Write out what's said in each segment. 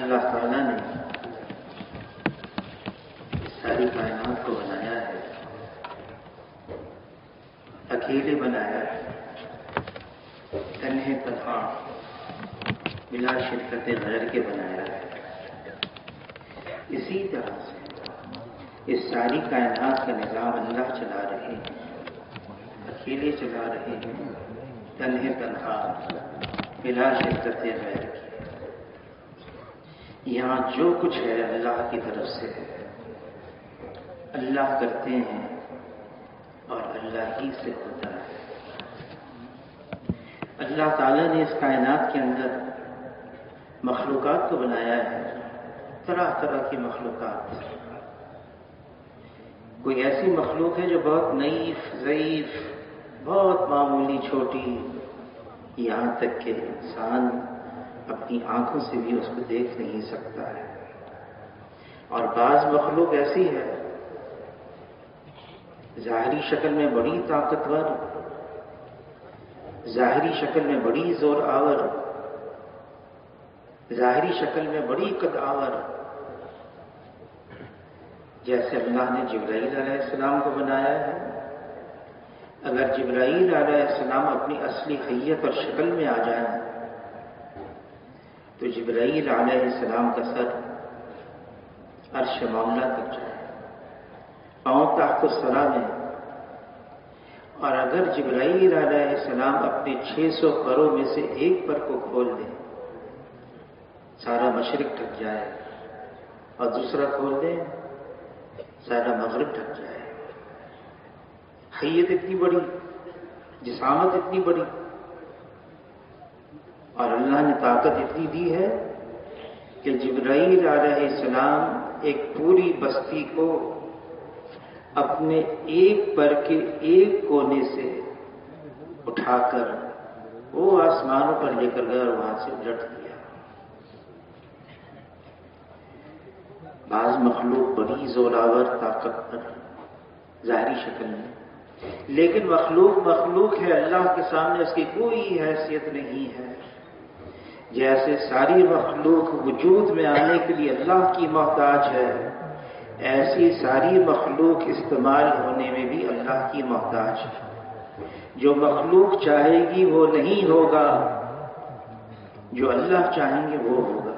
اللہ تعالیٰ نے ساری کائنات کو بنایا ہے، اکیلے بنایا ہے، تنہے تنہا بلا شرکت غیر کے بنایا ہے۔ اسی طرح سے اس ساری کائنات کا نظام اللہ چلا رہے ہیں، اکیلے چلا رہے ہیں، تنہے تنہا بلا شرکت غیر کی۔ یہاں جو کچھ ہے اللہ کی طرف سے ہے، اللہ کرتے ہیں اور اللہ ہی سے ہوتا ہے۔ اللہ تعالیٰ نے اس کائنات کے اندر مخلوقات کو بنایا ہے، طرح طرح کی مخلوقات۔ کوئی ایسی مخلوق ہے جو بہت نحیف، ضعیف، بہت معمولی، چھوٹی، یہاں تک کہ انسان اپنی آنکھوں سے بھی اس کو دیکھ نہیں سکتا ہے۔ اور بعض مخلوق ایسی ہے ظاہری شکل میں بڑی طاقتور، ظاہری شکل میں بڑی زور آور، ظاہری شکل میں بڑی قد آور، جیسے اللہ نے جبرائیل علیہ السلام کو بنایا ہے۔ اگر جبرائیل علیہ السلام اپنی اصلی حیت اور شکل میں آ جائیں تو جبرائیل علیہ السلام کا سر عرش معاملہ تک جائے، پاؤں تحت الثری میں۔ اور اگر جبرائیل علیہ السلام اپنے 600 پروں میں سے ایک پر کو کھول دیں، سارا مشرق ڈھک جائے، اور دوسرا کھول دیں، سارا مغرب ڈھک جائے۔ حیت اتنی بڑی، جسامت اتنی بڑی، اور اللہ نے طاقت اتنی دی ہے کہ جبرائیل علیہ السلام ایک پوری بستی کو اپنے ایک پر کے ایک کونے سے اٹھا کر وہ آسمانوں پر لے کر گئے اور وہاں سے الٹ دیا۔ بعض مخلوق بڑی زوراور، طاقتور ظاہری شکل میں، لیکن مخلوق ہے، اللہ کے سامنے اس کی کوئی حیثیت نہیں ہے۔ جیسے ساری مخلوق وجود میں آنے کے لیے اللہ کی محتاج ہے، ایسی ساری مخلوق استعمال ہونے میں بھی اللہ کی محتاج ہے۔ جو مخلوق چاہے گی وہ نہیں ہوگا، جو اللہ چاہیں گے وہ ہوگا۔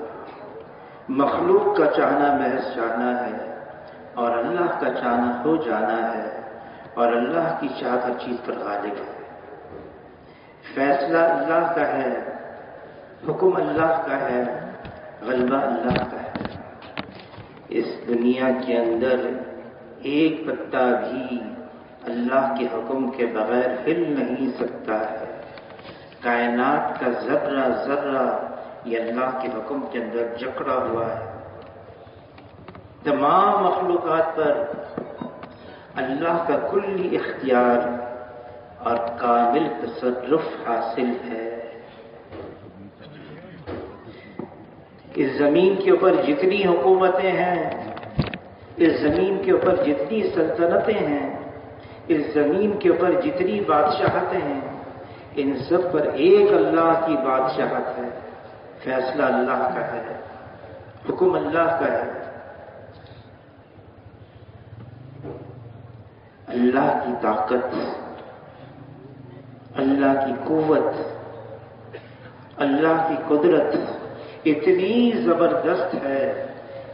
مخلوق کا چاہنا محض چاہنا ہے، اور اللہ کا چاہنا ہو جانا ہے، اور اللہ کی چاہت ہر چیز پر غالب ہے۔ فیصلہ اللہ کا ہے، حکم اللہ کا ہے، غلبہ اللہ کا ہے۔ اس دنیا کے اندر ایک پتا بھی اللہ کے حکم کے بغیر ہل نہیں سکتا ہے۔ کائنات کا ذرہ ذرہ یہ اللہ کے حکم کے اندر جکڑا ہوا ہے۔ تمام مخلوقات پر اللہ کا کلی اختیار اور کامل تصرف حاصل ہے۔ اس زمین کے اوپر جتنی حکومتیں ہیں، اس زمین کے اوپر جتنی سلطنتیں ہیں، اس زمین کے اوپر جتنی بادشاہتیں ہیں، ان سب پر ایک اللہ کی بادشاہت ہے، فیصلہ اللہ کا ہے، حکم اللہ کا ہے۔ اللہ کی طاقت، اللہ کی قوت، اللہ کی قدرت اتنی زبردست ہے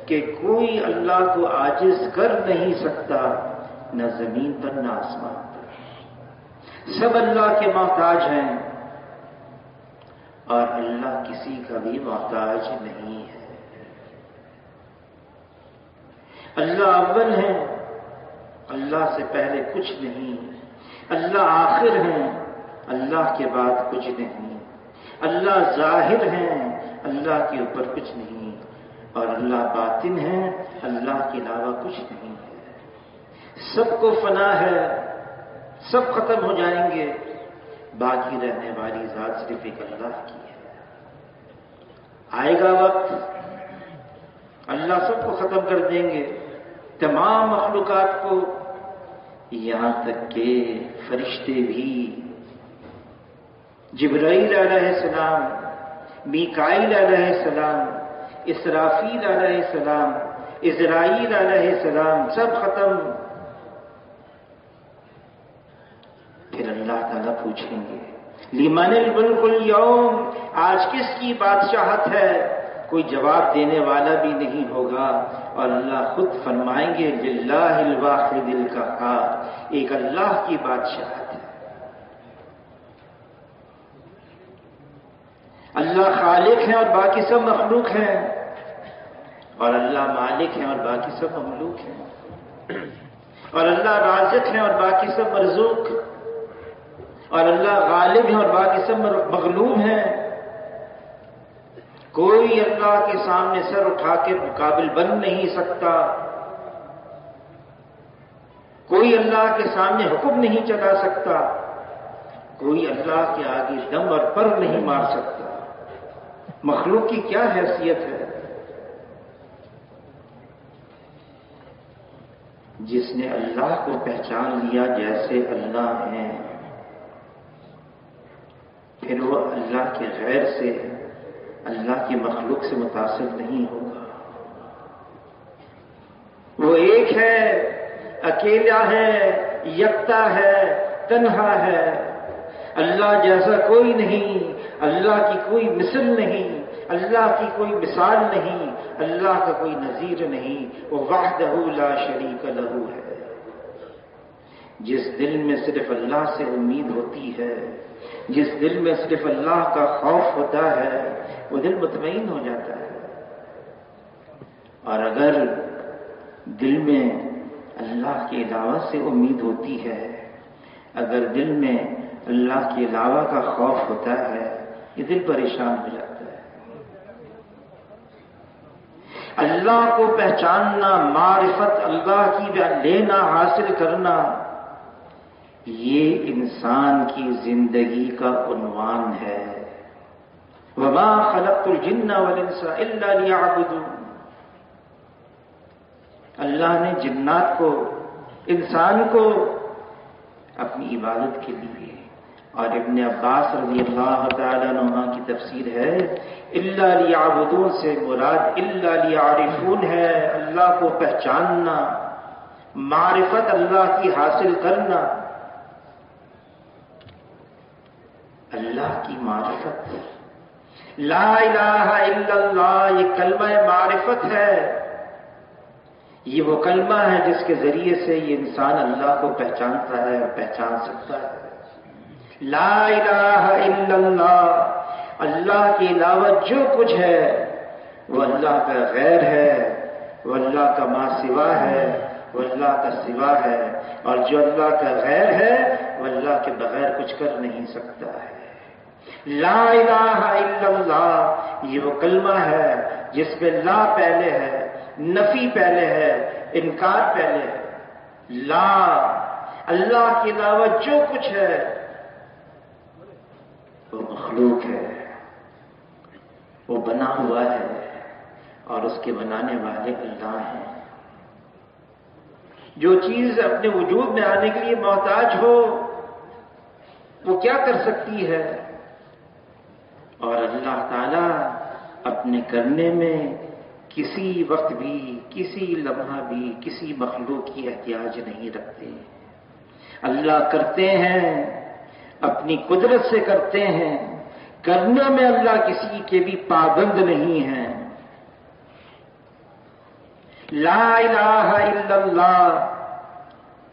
کہ کوئی اللہ کو عاجز کر نہیں سکتا، نہ زمین پر نہ آسمان پر۔ سب اللہ کے محتاج ہیں، اور اللہ کسی کا بھی محتاج نہیں ہے۔ اللہ اول ہے، اللہ سے پہلے کچھ نہیں۔ اللہ آخر ہیں، اللہ کے بعد کچھ نہیں۔ اللہ ظاہر ہیں، اللہ کے اوپر کچھ نہیں، اور اللہ باطن ہے، اللہ کے علاوہ کچھ نہیں ہے۔ سب کو فنا ہے، سب ختم ہو جائیں گے، باقی رہنے والی ذات صرف ایک اللہ کی ہے۔ آئے گا وقت اللہ سب کو ختم کر دیں گے، تمام مخلوقات کو، یہاں تک کہ فرشتے بھی، جبرائیل علیہ السلام، میکائیل علیہ السلام، اسرافیل علیہ السلام، اسرائیل علیہ السلام سب ختم. پھر اللہ تعالیٰ پوچھیں گے لمن الملک اليوم، آج کس کی بادشاہت ہے؟ کوئی جواب دینے والا بھی نہیں ہوگا، اور اللہ خود فرمائیں گے للہ الواحد القہار، ایک اللہ کی بادشاہت ہے. اللہ خالق ہیں اور باقی سب مخلوق ہیں، اور اللہ مالک ہیں اور باقی سب مملوک ہیں، اور اللہ رازق ہیں اور باقی سب مرزوق، اور اللہ غالب ہیں اور باقی سب مغلوب ہیں. کوئی اللہ کے سامنے سر اٹھا کے مقابل بن نہیں سکتا، کوئی اللہ کے سامنے حکم نہیں چلا سکتا، کوئی اللہ کے آگے دم اور پر نہیں مار سکتا. مخلوق کی کیا حیثیت ہے؟ جس نے اللہ کو پہچان لیا جیسے اللہ ہیں، پھر وہ اللہ کے غیر سے، اللہ کی مخلوق سے متاثر نہیں ہوگا. وہ ایک ہے، اکیلا ہے، یکتا ہے، تنہا ہے. اللہ جیسا کوئی نہیں، اللہ کی کوئی مثل نہیں، اللہ کی کوئی مثال نہیں، اللہ کا کوئی نظیر نہیں. وہ وحدہ لا شریک لہ ہے. جس دل میں صرف اللہ سے امید ہوتی ہے، جس دل میں صرف اللہ کا خوف ہوتا ہے، وہ دل مطمئن ہو جاتا ہے. اور اگر دل میں اللہ کے علاوہ سے امید ہوتی ہے، اگر دل میں اللہ کے علاوہ کا خوف ہوتا ہے، یہ دل پریشان ہو جاتا ہے. اللہ کو پہچاننا، معرفت اللہ کی لینا، حاصل کرنا، یہ انسان کی زندگی کا عنوان ہے. وَمَا خَلَقْتُ الْجِنَّ وَالْإِنسَ إِلَّا لِيَعْبُدُونِ. اللہ نے جنات کو، انسان کو اپنی عبادت کے لیے. اور ابن عباس رضی اللہ تعالیٰ عنہ کی تفسیر ہے اِلَّا لِيَعْبُدُونَ سے مراد اِلَّا لِيَعْرِفُونَ ہے، اللہ کو پہچاننا، معرفت اللہ کی حاصل کرنا. اللہ کی معرفت، لا الہ الا اللہ، یہ کلمہ معرفت ہے. یہ وہ کلمہ ہے جس کے ذریعے سے یہ انسان اللہ کو پہچانتا ہے اور پہچان سکتا ہے. لا الہ الا اللہ، اللہ کے علاوہ جو کچھ ہے وہ اللہ کا غیر ہے، وہ اللہ کا ما سوا ہے، وہ اللہ کا سوا ہے. اور جو اللہ کا غیر ہے وہ اللہ کے بغیر کچھ کر نہیں سکتا ہے. لا الہ الا اللہ، یہ وہ کلمہ ہے جس میں لا پہلے ہے، نفی پہلے ہے، انکار پہلے ہے. لا، اللہ کے علاوہ جو کچھ ہے وہ مخلوق ہے، وہ بنا ہوا ہے، اور اس کے بنانے والے اللہ ہیں. جو چیز اپنے وجود میں آنے کے لیے محتاج ہو وہ کیا کر سکتی ہے؟ اور اللہ تعالیٰ اپنے کرنے میں کسی وقت بھی، کسی لمحہ بھی کسی مخلوق کی احتیاج نہیں رکھتے. اللہ کرتے ہیں، اپنی قدرت سے کرتے ہیں. کرنے میں اللہ کسی کے بھی پابند نہیں ہیں. لا الہ الا اللہ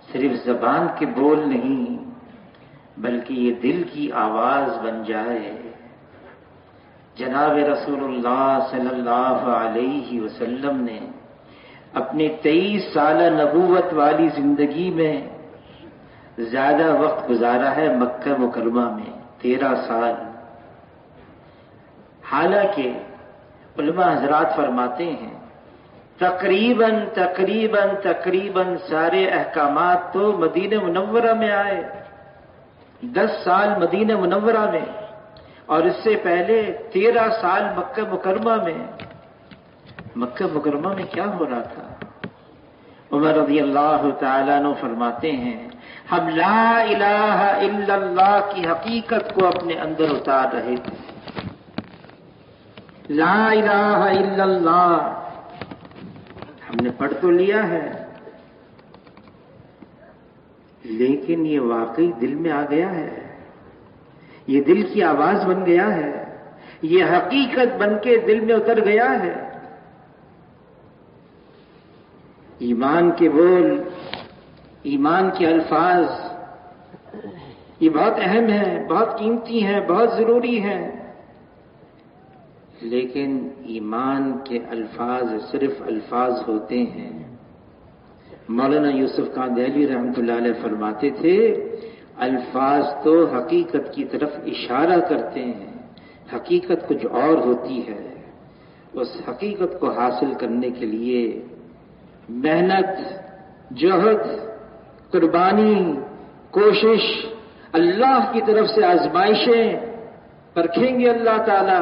صرف زبان کے بول نہیں، بلکہ یہ دل کی آواز بن جائے. جناب رسول اللہ صلی اللہ علیہ وسلم نے اپنے 23 سالہ نبوت والی زندگی میں زیادہ وقت گزارا ہے مکہ مکرمہ میں، 13 سال. حالانکہ علماء حضرات فرماتے ہیں تقریباً سارے احکامات تو مدینہ منورہ میں آئے. 10 سال مدینہ منورہ میں، اور اس سے پہلے 13 سال مکہ مکرمہ میں. مکہ مکرمہ میں کیا ہو رہا تھا؟ عمر رضی اللہ تعالیٰ عنہ فرماتے ہیں ہم لا الہ الا اللہ کی حقیقت کو اپنے اندر اتار رہے تھے. لا الہ الا اللہ ہم نے پڑھ تو لیا ہے، لیکن یہ واقعی دل میں آ گیا ہے، یہ دل کی آواز بن گیا ہے، یہ حقیقت بن کے دل میں اتر گیا ہے۔ ایمان کے بول، ایمان کے الفاظ یہ بہت اہم ہیں، بہت قیمتی ہیں، بہت ضروری ہیں، لیکن ایمان کے الفاظ صرف الفاظ ہوتے ہیں۔ مولانا یوسف قادیانی رحمۃ اللہ علیہ فرماتے تھے، الفاظ تو حقیقت کی طرف اشارہ کرتے ہیں، حقیقت کچھ اور ہوتی ہے۔ اس حقیقت کو حاصل کرنے کے لیے محنت، جہد، قربانی، کوشش، اللہ کی طرف سے آزمائشیں پرکھیں گے، اللہ تعالی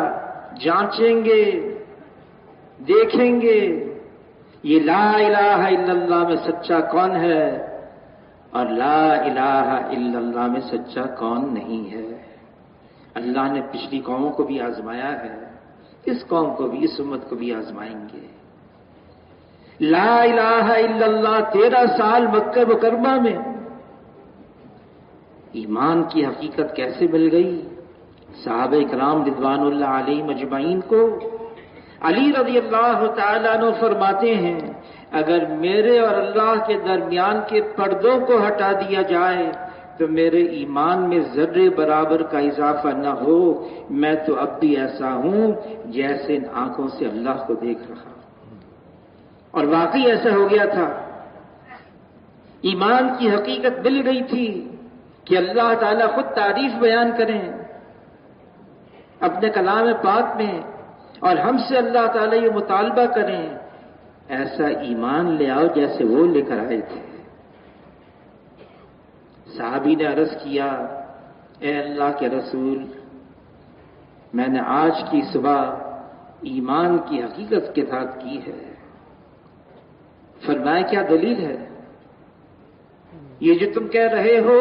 جانچیں گے، دیکھیں گے یہ لا الہ الا اللہ میں سچا کون ہے اور لا الہ الا اللہ میں سچا کون نہیں ہے۔ اللہ نے پچھلی قوموں کو بھی آزمایا ہے، اس قوم کو بھی، اس امت کو بھی آزمائیں گے۔ لا الہ الا اللہ 13 سال مکہ مکرمہ میں ایمان کی حقیقت کیسے مل گئی؟ صحابہ کرام رضوان اللہ علیہم اجمعین کو علی رضی اللہ تعالیٰ عنہ فرماتے ہیں، اگر میرے اور اللہ کے درمیان کے پردوں کو ہٹا دیا جائے تو میرے ایمان میں ذرے برابر کا اضافہ نہ ہو، میں تو اب بھی ایسا ہوں جیسے ان آنکھوں سے اللہ کو دیکھ رہا ہوں۔ اور واقعی ایسا ہو گیا تھا، ایمان کی حقیقت مل گئی تھی کہ اللہ تعالیٰ خود تعریف بیان کریں اپنے کلام پاک میں، اور ہم سے اللہ تعالیٰ یہ مطالبہ کریں، ایسا ایمان لے آؤ جیسے وہ لے کر آئے تھے۔ صحابی نے عرض کیا، اے اللہ کے رسول، میں نے آج کی صبح ایمان کی حقیقت کے ساتھ کی ہے۔ فرمایا کیا دلیل ہے؟ یہ جو تم کہہ رہے ہو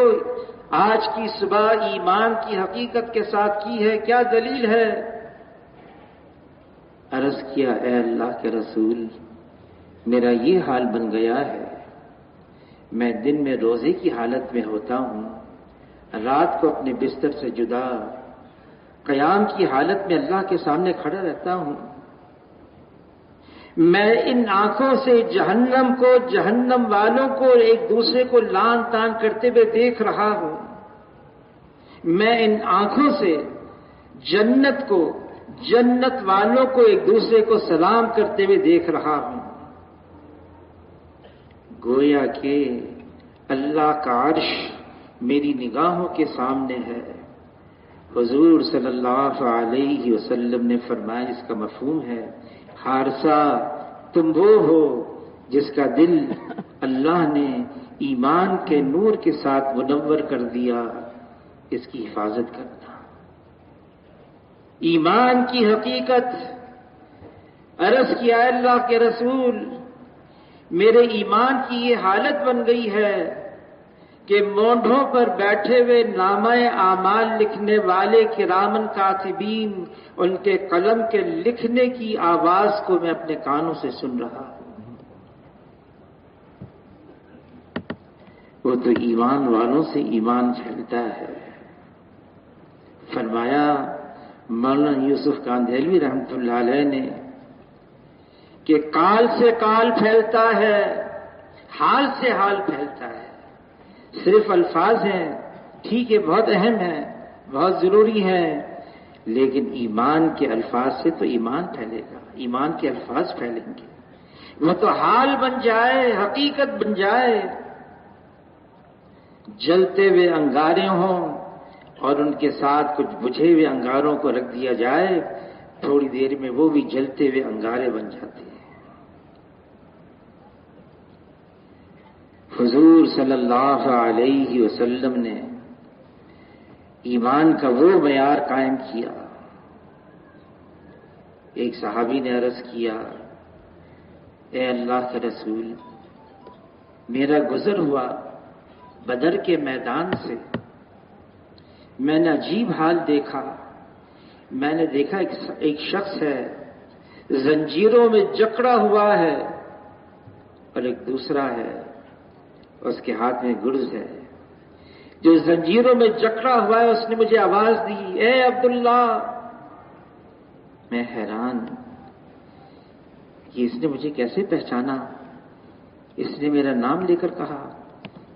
آج کی صبح ایمان کی حقیقت کے ساتھ کی ہے، کیا دلیل ہے؟ عرض کیا، اے اللہ کے رسول، میرا یہ حال بن گیا ہے، میں دن میں روزے کی حالت میں ہوتا ہوں، رات کو اپنے بستر سے جدا قیام کی حالت میں اللہ کے سامنے کھڑا رہتا ہوں۔ میں ان آنکھوں سے جہنم کو، جہنم والوں کو ایک دوسرے کو لان تان کرتے ہوئے دیکھ رہا ہوں، میں ان آنکھوں سے جنت کو، جنت والوں کو ایک دوسرے کو سلام کرتے ہوئے دیکھ رہا ہوں۔ گویا کہ اللہ کا عرش میری نگاہوں کے سامنے ہے۔ حضور صلی اللہ علیہ وسلم نے فرمایا، اس کا مفہوم ہے، حارثہ تم وہ ہو جس کا دل اللہ نے ایمان کے نور کے ساتھ منور کر دیا، اس کی حفاظت کرنا۔ ایمان کی حقیقت، عرض کیا اے اللہ کے رسول، میرے ایمان کی یہ حالت بن گئی ہے کہ مونڈھوں پر بیٹھے ہوئے نامہ اعمال لکھنے والے کرامن کاتبین، ان کے قلم کے لکھنے کی آواز کو میں اپنے کانوں سے سن رہا ہوں۔ وہ تو ایمان والوں سے ایمان پھیلتا ہے۔ فرمایا مولانا یوسف قادیانی رحمۃ اللہ علیہ نے کہ کال سے کال پھیلتا ہے، حال سے حال پھیلتا ہے۔ صرف الفاظ ہیں، ٹھیک ہے، بہت اہم ہیں، بہت ضروری ہیں، لیکن ایمان کے الفاظ سے تو ایمان پھیلے گا، ایمان کے الفاظ پھیلیں گے، وہ تو حال بن جائے، حقیقت بن جائے۔ جلتے ہوئے انگارے ہوں اور ان کے ساتھ کچھ بجھے ہوئے انگاروں کو رکھ دیا جائے، تھوڑی دیر میں وہ بھی جلتے ہوئے انگارے بن جاتے ہیں۔ حضور صلی اللہ علیہ وسلم نے ایمان کا وہ معیار قائم کیا۔ ایک صحابی نے عرض کیا، اے اللہ کے رسول، میرا گزر ہوا بدر کے میدان سے، میں نے عجیب حال دیکھا، میں نے دیکھا ایک شخص ہے زنجیروں میں جکڑا ہوا ہے اور ایک دوسرا ہے اس کے ہاتھ میں گرز ہے. جو زنجیروں میں جکڑا ہوا ہے اس نے مجھے آواز دی، اے عبداللہ. میں حیران کہ اس نے مجھے کیسے پہچانا. اس نے میرا نام لے کر کہا.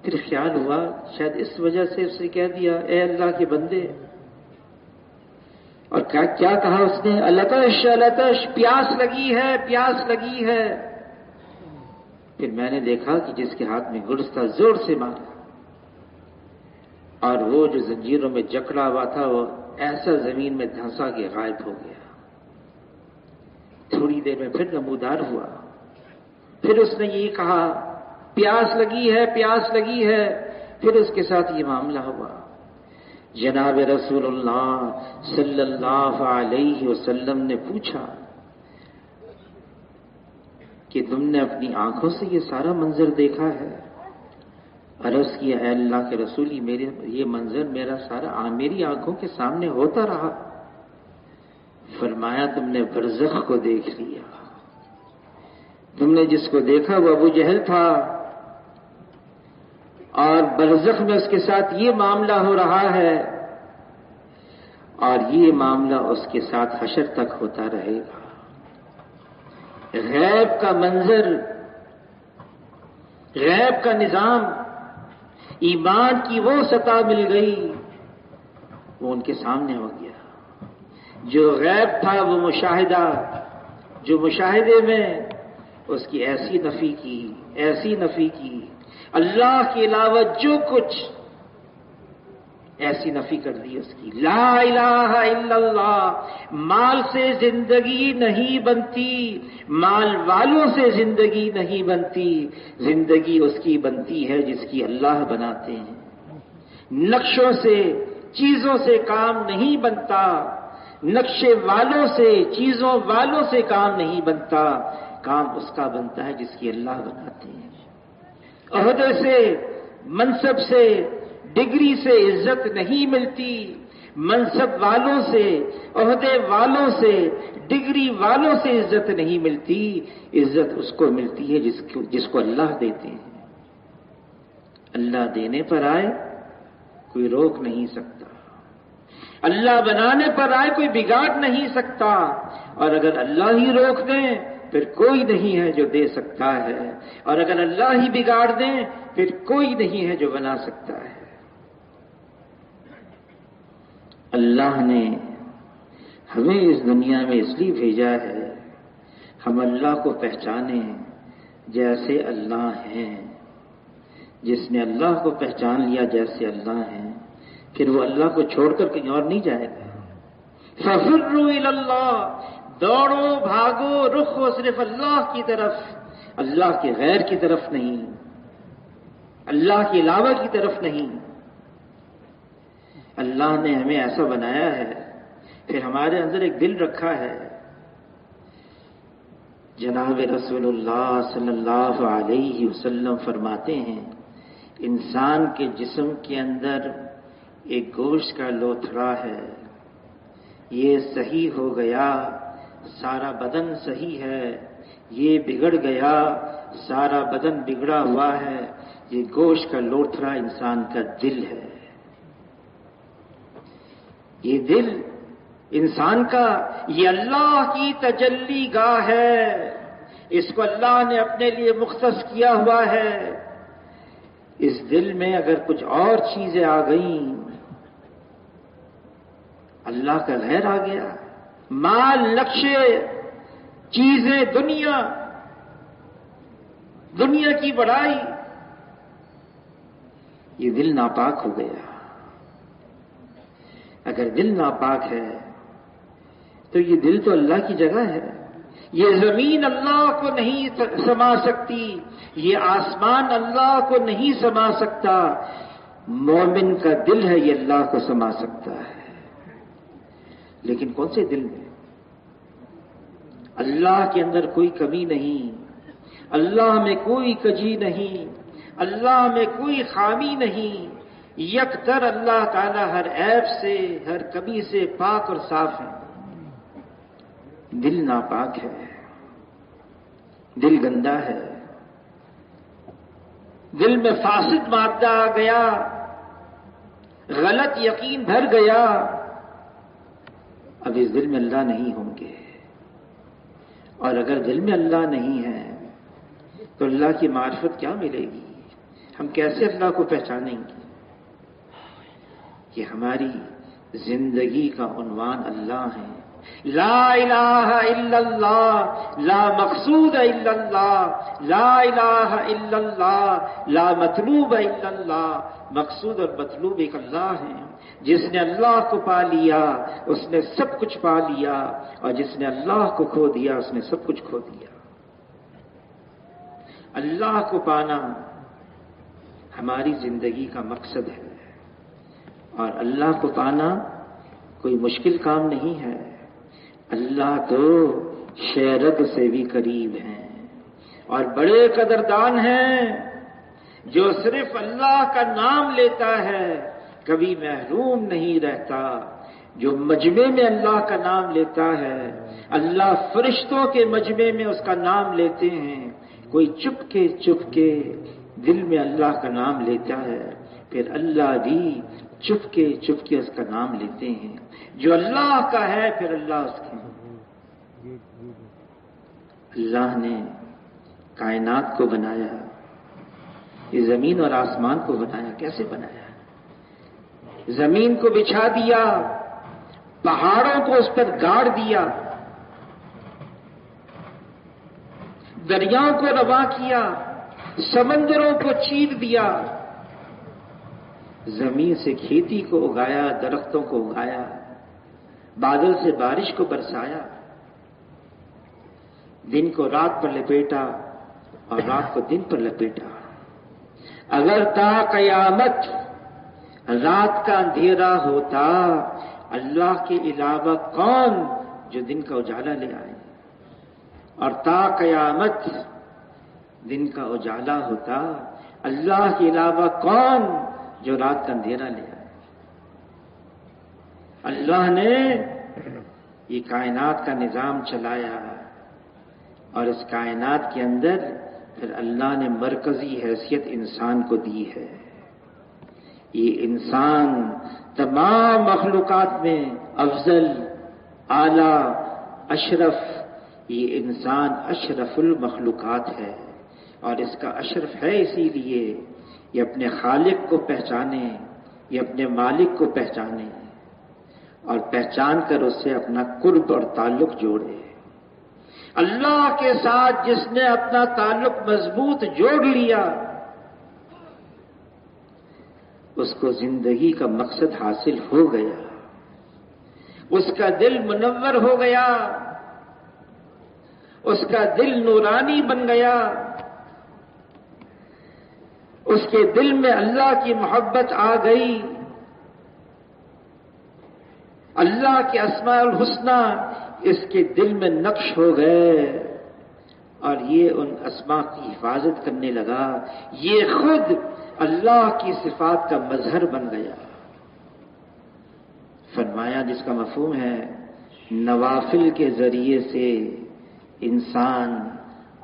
پھر خیال ہوا شاید اس وجہ سے اس نے کہہ دیا اے اللہ کے بندے. اور کیا کہا اس نے؟ التش التش، پیاس لگی ہے، پیاس لگی ہے. پھر میں نے دیکھا کہ جس کے ہاتھ میں گرز تھا زور سے مارا اور وہ جو زنجیروں میں جکڑا ہوا تھا وہ ایسا زمین میں دھنسا کے غائب ہو گیا. تھوڑی دیر میں پھر نمودار ہوا. پھر اس نے یہ کہا پیاس لگی ہے، پیاس لگی ہے. پھر اس کے ساتھ یہ معاملہ ہوا. جناب رسول اللہ صلی اللہ علیہ وسلم نے پوچھا کہ تم نے اپنی آنکھوں سے یہ سارا منظر دیکھا ہے؟ عرض کیا اے اللہ کے رسول، یہ منظر میری آنکھوں کے سامنے ہوتا رہا. فرمایا تم نے برزخ کو دیکھ لیا. تم نے جس کو دیکھا وہ ابو جہل تھا اور برزخ میں اس کے ساتھ یہ معاملہ ہو رہا ہے اور یہ معاملہ اس کے ساتھ حشر تک ہوتا رہے گا. غیب کا منظر، غیب کا نظام، ایمان کی وہ سطح مل گئی وہ ان کے سامنے ہو گیا. جو غیب تھا وہ مشاہدہ، جو مشاہدے میں اس کی ایسی نفی کی اللہ کے علاوہ جو کچھ ایسی نفی کر دی اس کی. لا الہ الا اللہ. مال سے زندگی نہیں بنتی، مال والوں سے زندگی نہیں بنتی. زندگی اس کی بنتی ہے جس کی اللہ بناتے ہیں. نقشوں سے، چیزوں سے کام نہیں بنتا. نقشے والوں سے، چیزوں والوں سے کام نہیں بنتا. کام اس کا بنتا ہے جس کی اللہ بناتے ہیں. عہدے سے، منصب سے، ڈگری سے عزت نہیں ملتی. منصب والوں سے، عہدے والوں سے، ڈگری والوں سے عزت نہیں ملتی. عزت اس کو ملتی ہے جس کو اللہ دیتے ہیں. اللہ دینے پر آئے کوئی روک نہیں سکتا. اللہ بنانے پر آئے کوئی بگاڑ نہیں سکتا. اور اگر اللہ ہی روک دیں پھر کوئی نہیں ہے جو دے سکتا ہے. اور اگر اللہ ہی بگاڑ دیں پھر کوئی نہیں ہے جو بنا سکتا ہے. اللہ نے ہمیں اس دنیا میں اس لیے بھیجا ہے ہم اللہ کو پہچانیں جیسے اللہ ہیں. جس نے اللہ کو پہچان لیا جیسے اللہ ہیں پھر وہ اللہ کو چھوڑ کر کہیں اور نہیں جائے گا. فَفِرُّوا إِلَى اللَّهِ، دوڑو بھاگو رخ ہو صرف اللہ کی طرف، اللہ کے غیر کی طرف نہیں، اللہ کے علاوہ کی طرف نہیں. اللہ نے ہمیں ایسا بنایا ہے، پھر ہمارے اندر ایک دل رکھا ہے. جناب رسول اللہ صلی اللہ علیہ وسلم فرماتے ہیں انسان کے جسم کے اندر ایک گوشت کا لوتھڑا ہے. یہ صحیح ہو گیا سارا بدن صحیح ہے، یہ بگڑ گیا سارا بدن بگڑا ہوا ہے. یہ گوشت کا لوتھڑا انسان کا دل ہے. یہ دل انسان کا، یہ اللہ کی تجلی گاہ ہے. اس کو اللہ نے اپنے لیے مختص کیا ہوا ہے. اس دل میں اگر کچھ اور چیزیں آ گئیں، اللہ کا غیر آ گیا، مال، نقشے، چیزیں، دنیا کی بڑائی، یہ دل ناپاک ہو گیا. اگر دل ناپاک ہے تو یہ دل تو اللہ کی جگہ ہے. یہ زمین اللہ کو نہیں سما سکتی، یہ آسمان اللہ کو نہیں سما سکتا. مومن کا دل ہے یہ اللہ کو سما سکتا ہے. لیکن کون سے دل میں؟ اللہ کے اندر کوئی کمی نہیں، اللہ میں کوئی کجی نہیں، اللہ میں کوئی خامی نہیں. یکطر اللہ تعالی ہر عیب سے، ہر کمی سے پاک اور صاف ہے. دل ناپاک ہے، دل گندا ہے، دل میں فاسد مادہ آ گیا، غلط یقین بھر گیا، اب اس دل میں اللہ نہیں ہوں گے۔ اور اگر دل میں اللہ نہیں ہے تو اللہ کی معرفت کیا ملے گی؟ ہم کیسے اللہ کو پہچانیں گے؟ کہ ہماری زندگی کا عنوان اللہ ہے۔ لا الہ الا اللہ، لا مقصود الا اللہ، لا الہ الا اللہ، لا مطلوب الا اللہ۔ مقصود اور مطلوب ایک اللہ ہے۔ جس نے اللہ کو پا لیا اس نے سب کچھ پا لیا، اور جس نے اللہ کو کھو دیا اس نے سب کچھ کھو دیا۔ اللہ کو پانا ہماری زندگی کا مقصد ہے، اور اللہ کو پانا کوئی مشکل کام نہیں ہے۔ اللہ تو شہرت سے بھی قریب ہیں، اور بڑے قدردان ہیں۔ جو صرف اللہ کا نام لیتا ہے کبھی محروم نہیں رہتا۔ جو مجمع میں اللہ کا نام لیتا ہے، اللہ فرشتوں کے مجمع میں اس کا نام لیتے ہیں۔ کوئی چپ کے دل میں اللہ کا نام لیتا ہے، پھر اللہ بھی چپ کے اس کا نام لیتے ہیں۔ جو اللہ کا ہے پھر اللہ اس کے ہیں۔ اللہ نے کائنات کو بنایا، یہ زمین اور آسمان کو بنایا۔ کیسے بنایا؟ زمین کو بچھا دیا، پہاڑوں کو اس پر گاڑ دیا، دریاؤں کو رواں کیا، سمندروں کو چیر دیا، زمین سے کھیتی کو اگایا، درختوں کو اگایا، بادل سے بارش کو برسایا، دن کو رات پر لپیٹا اور رات کو دن پر لپیٹا۔ اگر تا قیامت رات کا اندھیرا ہوتا، اللہ کے علاوہ کون جو دن کا اجالا لے آئے؟ اور تا قیامت دن کا اجالا ہوتا، اللہ کے علاوہ کون جو رات کا اندھیرا لے آئے؟ اللہ نے یہ کائنات کا نظام چلایا، اور اس کائنات کے اندر پھر اللہ نے مرکزی حیثیت انسان کو دی ہے۔ یہ انسان تمام مخلوقات میں افضل، اعلیٰ، اشرف، یہ انسان اشرف المخلوقات ہے۔ اور اس کا اشرف ہے اسی لیے یہ اپنے خالق کو پہچانے، یہ اپنے مالک کو پہچانے، اور پہچان کر اس سے اپنا قرب اور تعلق جوڑے۔ اللہ کے ساتھ جس نے اپنا تعلق مضبوط جوڑ لیا، اس کو زندگی کا مقصد حاصل ہو گیا، اس کا دل منور ہو گیا، اس کا دل نورانی بن گیا، اس کے دل میں اللہ کی محبت آ گئی، اللہ کے اسماء الحسنی اس کے دل میں نقش ہو گئے، اور یہ ان اسماء کی حفاظت کرنے لگا۔ یہ خود اللہ کی صفات کا مظہر بن گیا۔ فرمایا جس کا مفہوم ہے نوافل کے ذریعے سے انسان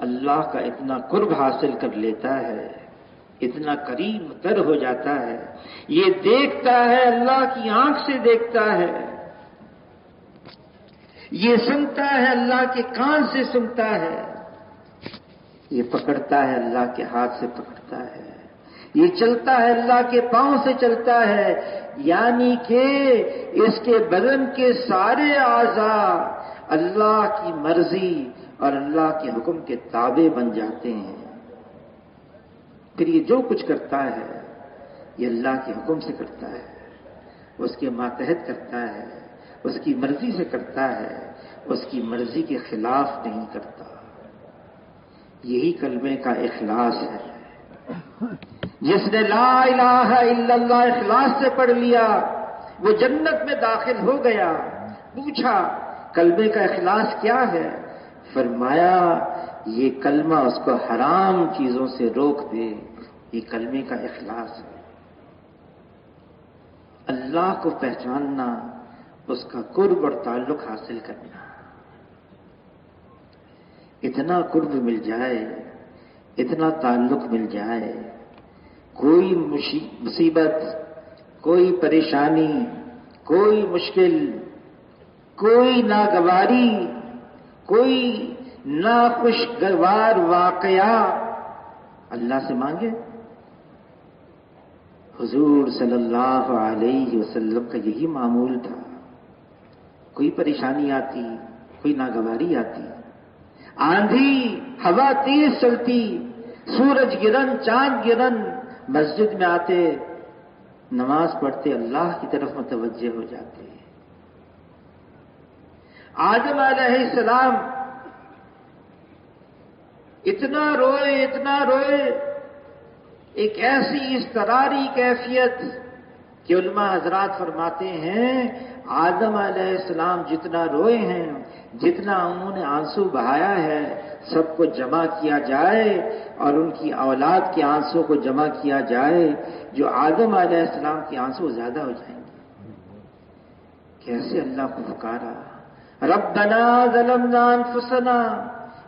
اللہ کا اتنا قرب حاصل کر لیتا ہے، اتنا قریب تر ہو جاتا ہے، یہ دیکھتا ہے، اللہ کی آنکھ سے دیکھتا ہے، یہ سنتا ہے، اللہ کے کان سے سنتا ہے، یہ پکڑتا ہے، اللہ کے ہاتھ سے پکڑتا ہے، یہ چلتا ہے، اللہ کے پاؤں سے چلتا ہے، یعنی کہ اس کے بدن کے سارے اعضاء اللہ کی مرضی اور اللہ کے حکم کے تابع بن جاتے ہیں۔ پھر یہ جو کچھ کرتا ہے یہ اللہ کے حکم سے کرتا ہے، اس کے ماتحت کرتا ہے، اس کی مرضی سے کرتا ہے، اس کی مرضی کے خلاف نہیں کرتا۔ یہی کلمے کا اخلاص ہے۔ جس نے لا الہ الا اللہ اخلاص سے پڑھ لیا وہ جنت میں داخل ہو گیا۔ پوچھا کلمے کا اخلاص کیا ہے؟ فرمایا یہ کلمہ اس کو حرام چیزوں سے روک دے، یہ کلمے کا اخلاص ہے۔ اللہ کو پہچاننا، اس کا قرب اور تعلق حاصل کرنا۔ اتنا قرب مل جائے، اتنا تعلق مل جائے، کوئی مصیبت، کوئی پریشانی، کوئی مشکل، کوئی ناگواری، کوئی ناخوشگوار واقعہ اللہ سے مانگے۔ حضور صلی اللہ علیہ وسلم کا یہی معمول تھا۔ کوئی پریشانی آتی، کوئی ناگواری آتی، آندھی، ہوا تیز چلتی، سورج گرہن، چاند گرہن، مسجد میں آتے، نماز پڑھتے، اللہ کی طرف متوجہ ہو جاتے۔ آدم علیہ السلام اتنا روئے، اتنا روئے، ایک ایسی اضطراری کیفیت کہ علماء حضرات فرماتے ہیں آدم علیہ السلام جتنا روئے ہیں، جتنا انہوں نے آنسو بہایا ہے، سب کو جمع کیا جائے اور ان کی اولاد کے آنسو کو جمع کیا جائے، جو آدم علیہ السلام کے آنسو زیادہ ہو جائیں گے۔ کیسے اللہ کو پکارا، ربنا ظلمنا انفسنا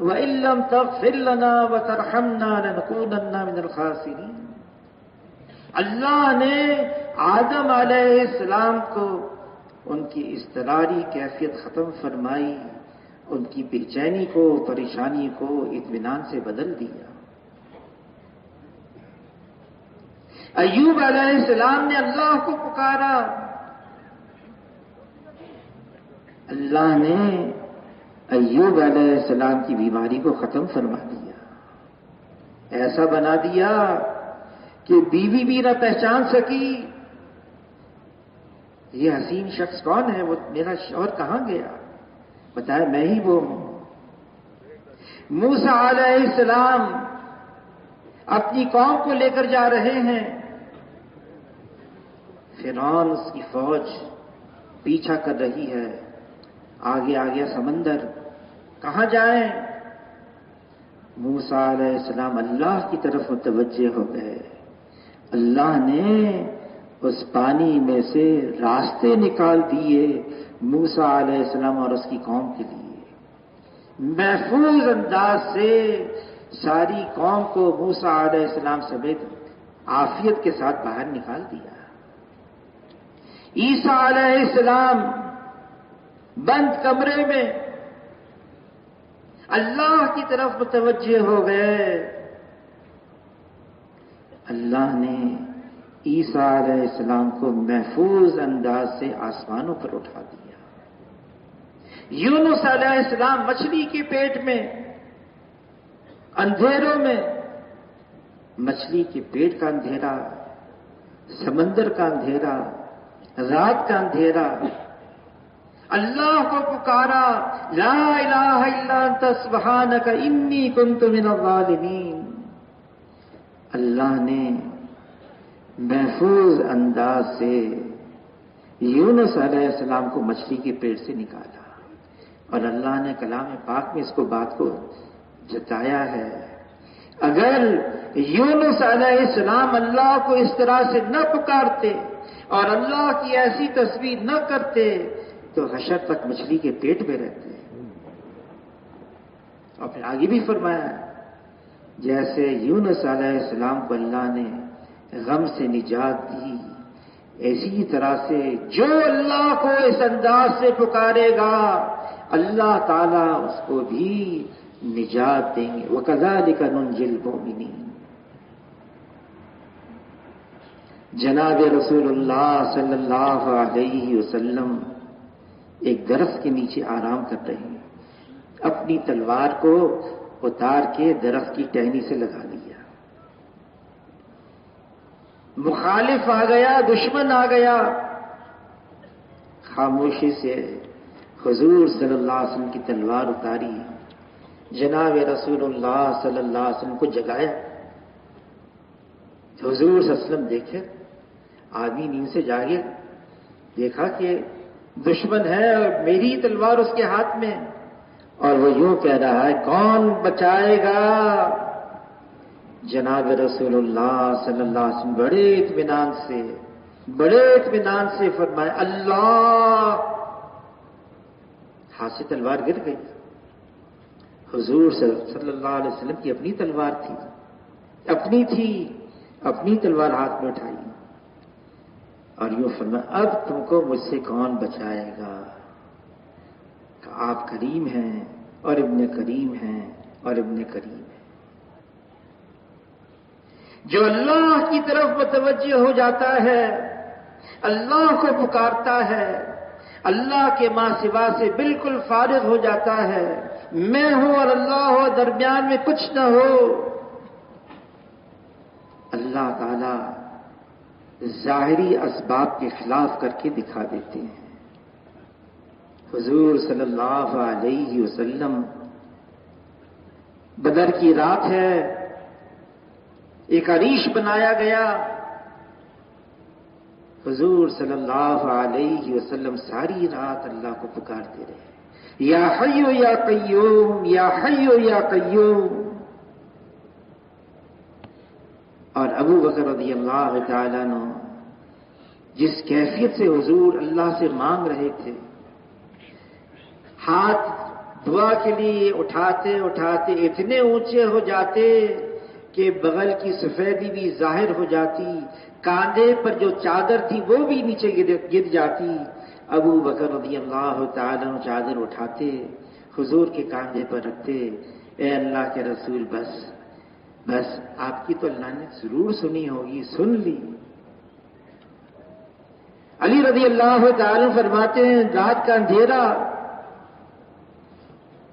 وَإِن لَّمْ تَغْفِرْ لَنَا وَتَرْحَمْنَا لَنَكُونَنَّ مِنَ الْخَاسِرِينَ۔ اللہ نے آدم علیہ السلام کو ان کی اضطراری کیفیت ختم فرمائی، ان کی بے چینی کو، پریشانی کو اطمینان سے بدل دیا۔ ایوب علیہ السلام نے اللہ کو پکارا، اللہ نے ایوب علیہ السلام کی بیماری کو ختم فرما دیا، ایسا بنا دیا کہ بیوی بھی نہ پہچان سکی یہ حسین شخص کون ہے، وہ میرا شوہر کہاں گیا، بتایا میں ہی وہ ہوں۔ موسیٰ علیہ السلام اپنی قوم کو لے کر جا رہے ہیں، فرعون اس کی فوج پیچھا کر رہی ہے، آگے آگے سمندر، کہاں جائیں؟ موسیٰ علیہ السلام اللہ کی طرف متوجہ ہو گئے، اللہ نے اس پانی میں سے راستے نکال دیے موسیٰ علیہ السلام اور اس کی قوم کے لیے، محفوظ انداز سے ساری قوم کو موسیٰ علیہ السلام سمیت عافیت کے ساتھ باہر نکال دیا۔ عیسیٰ علیہ السلام بند کمرے میں اللہ کی طرف متوجہ ہو گئے، اللہ نے عیسیٰ علیہ السلام کو محفوظ انداز سے آسمانوں پر اٹھا دیا۔ یونس علیہ السلام مچھلی کے پیٹ میں، اندھیروں میں، مچھلی کے پیٹ کا اندھیرا، سمندر کا اندھیرا، رات کا اندھیرا، اللہ کو پکارا، لا الہ الا انت سبحانک انی کنت من الظالمین۔ اللہ نے محفوظ انداز سے یونس علیہ السلام کو مچھلی کے پیٹ سے نکالا، اور اللہ نے کلام پاک میں اس کو بات کو جتایا ہے، اگر یونس علیہ السلام اللہ کو اس طرح سے نہ پکارتے اور اللہ کی ایسی تصویر نہ کرتے تو حشر تک مچھلی کے پیٹ میں رہتے۔ اور پھر آگے بھی فرمایا، جیسے یونس علیہ السلام کو اللہ نے غم سے نجات دی، اسی طرح سے جو اللہ کو اس انداز سے پکارے گا اللہ تعالیٰ اس کو بھی نجات دیں گے۔ وَكَذَلِكَ نُنْجِي الْمُؤْمِنِينَ۔ جناب رسول اللہ صلی اللہ علیہ وسلم ایک درخت کے نیچے آرام کر رہے ہیں، اپنی تلوار کو اتار کے درخت کی ٹہنی سے لگا لیا، مخالف آ گیا، دشمن آ گیا، خاموشی سے حضور صلی اللہ علیہ وسلم کی تلوار اتاری، جناب رسول اللہ صلی اللہ علیہ وسلم کو جگایا۔ حضور صلی اللہ علیہ وسلم دیکھے آدمی نیند سے جاگے، دیکھا کہ دشمن ہے اور میری تلوار اس کے ہاتھ میں، اور وہ یوں کہہ رہا ہے کون بچائے گا؟ جناب رسول اللہ صلی اللہ علیہ وسلم بڑے اطمینان سے فرمائے اللہ، ہاتھ سے تلوار گر گئی۔ حضور صلی اللہ علیہ وسلم کی اپنی تلوار تھی، اپنی تلوار ہاتھ میں اٹھائی اور یوں فرمایا اب تم کو مجھ سے کون بچائے گا؟ کہ آپ کریم ہیں اور ابن کریم ہیں اور ابن کریم ہیں۔ جو اللہ کی طرف متوجہ ہو جاتا ہے، اللہ کو پکارتا ہے، اللہ کے ماں سوا سے بالکل فارغ ہو جاتا ہے، میں ہوں اور اللہ ہو، درمیان میں کچھ نہ ہو، اللہ تعالی ظاہری اسباب کے خلاف کر کے دکھا دیتے ہیں۔ حضور صلی اللہ علیہ وسلم، بدر کی رات ہے، ایک عریش بنایا گیا، حضور صلی اللہ علیہ وسلم ساری رات اللہ کو پکارتے رہے، یا حیو یا قیوم، یا حیو یا قیوم۔ اور ابو بکر رضی اللہ تعالیٰ عنہ جس کیفیت سے حضور اللہ سے مانگ رہے تھے، ہاتھ دعا کے لیے اٹھاتے اٹھاتے اتنے اونچے ہو جاتے کہ بغل کی سفیدی بھی ظاہر ہو جاتی، کاندھے پر جو چادر تھی وہ بھی نیچے گر جاتی۔ ابو بکر رضی اللہ تعالیٰ عنہ چادر اٹھاتے، حضور کے کاندھے پر رکھتے، اے اللہ کے رسول بس آپ کی تو اللہ نے ضرور سنی ہوگی، سن لی۔ علی رضی اللہ تعالیٰ فرماتے ہیں رات کا اندھیرا،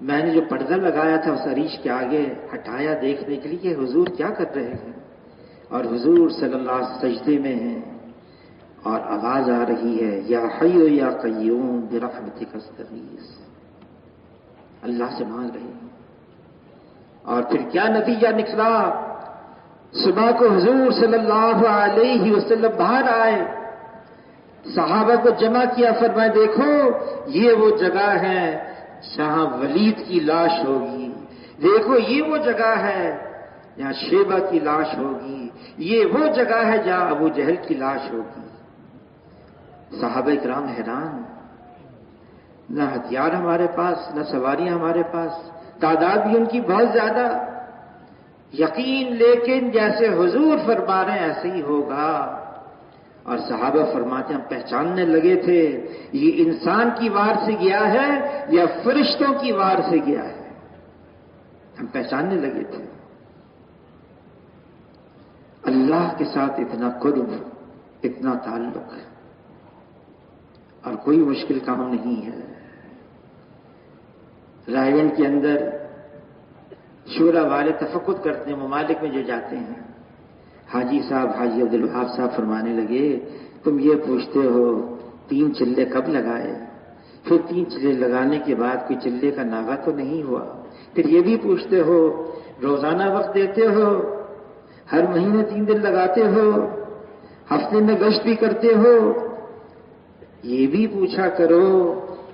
میں نے جو پردہ لگایا تھا اس عریش کے آگے ہٹایا دیکھنے کے لیے کہ حضور کیا کر رہے ہیں، اور حضور صلی اللہ علیہ وسلم سجدے میں ہیں اور آواز آ رہی ہے، یا حی یا قیوم برحمتک استغیث، اللہ سے مانگ رہے ہیں۔ اور پھر کیا نتیجہ نکلا؟ صبح کو حضور صلی اللہ علیہ وسلم باہر آئے، صحابہ کو جمع کیا، فرمائے دیکھو یہ وہ جگہ ہے جہاں ولید کی لاش ہوگی، دیکھو یہ وہ جگہ ہے جہاں شیبہ کی لاش ہوگی، یہ وہ جگہ ہے جہاں ابو جہل کی لاش ہوگی۔ صحابہ کرام حیران، نہ ہتھیار ہمارے پاس، نہ سواریاں ہمارے پاس، تعداد بھی ان کی بہت زیادہ، یقین لیکن جیسے حضور فرما رہے ہیں ایسے ہی ہوگا۔ اور صحابہ فرماتے ہیں ہم پہچاننے لگے تھے یہ انسان کی وار سے گیا ہے یا فرشتوں کی وار سے گیا ہے، ہم پہچاننے لگے تھے۔ اللہ کے ساتھ اتنا قرب، اتنا تعلق ہے اور کوئی مشکل کام نہیں ہے۔ رائے گنج کے اندر شورا والے تفقد کرتے ہیں، ممالک میں جو جاتے ہیں، حاجی صاحب حاجی عبدالوہاب صاحب فرمانے لگے تم یہ پوچھتے ہو 3 چلے کب لگائے، پھر 3 چلے لگانے کے بعد کوئی چلے کا ناغہ تو نہیں ہوا، پھر یہ بھی پوچھتے ہو روزانہ وقت دیتے ہو، ہر مہینے 3 دن لگاتے ہو، ہفتے میں گشت بھی کرتے ہو، یہ بھی پوچھا کرو